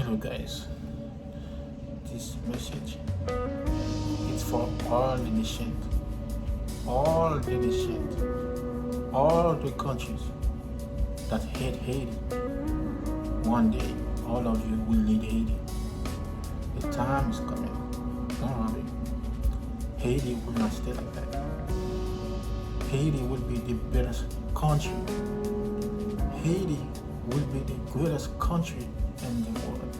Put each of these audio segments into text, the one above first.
Hello guys, this message is for all the nations, all the countries that hate Haiti. One day, all of you will need Haiti. The time is coming. Don't worry. Haiti will not stay like that. Haiti will be the best country. Haiti will be the greatest country in the world.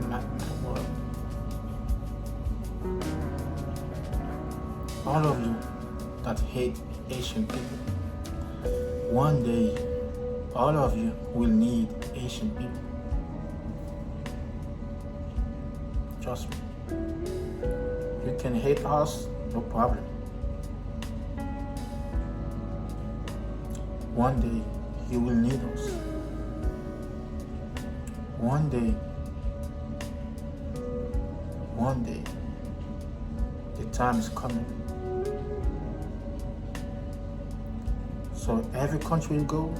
Not in the world. All of you that hate Asian people, one day all of you will need Asian people. Trust me. You can hate us, no problem. One day you will need us. One day, the time is coming. So every country you go,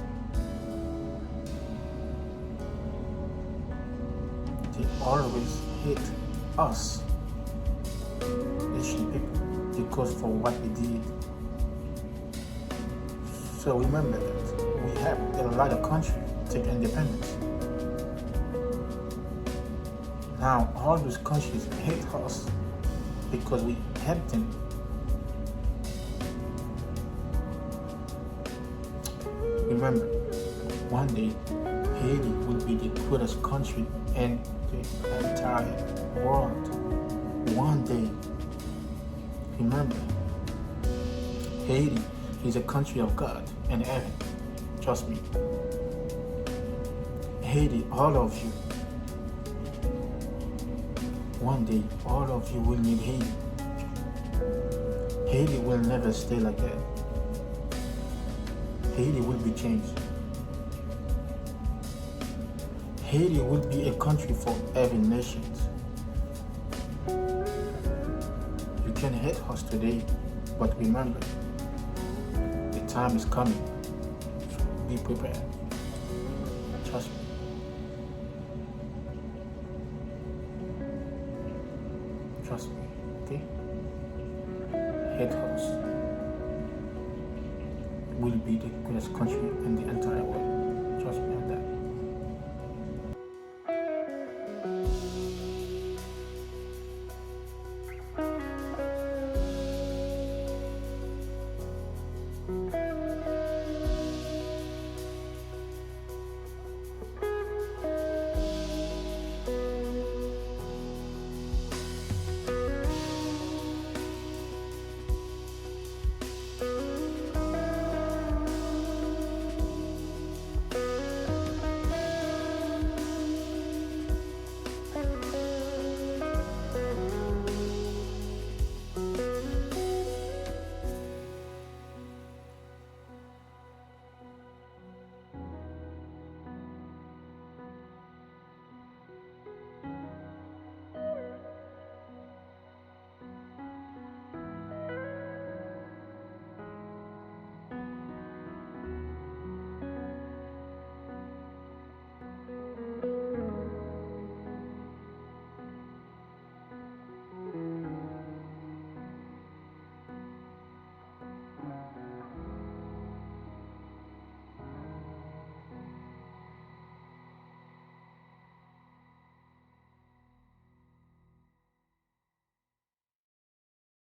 they always hate us, Asian people, because for what we did. So remember that we have a lot of countries take independence. Now all those countries hate us because we helped them. Remember, one day Haiti will be the greatest country in the entire world. One day. Remember, Haiti is a country of God and heaven. Trust me. Haiti, all of you. One day, all of you will need Haiti. Haiti will never stay like that. Haiti will be changed. Haiti will be a country for every nation. You can hate us today, but remember, the time is coming. So be prepared. Trust me. Trust me, okay? Hate us will be the greatest country in the entire world.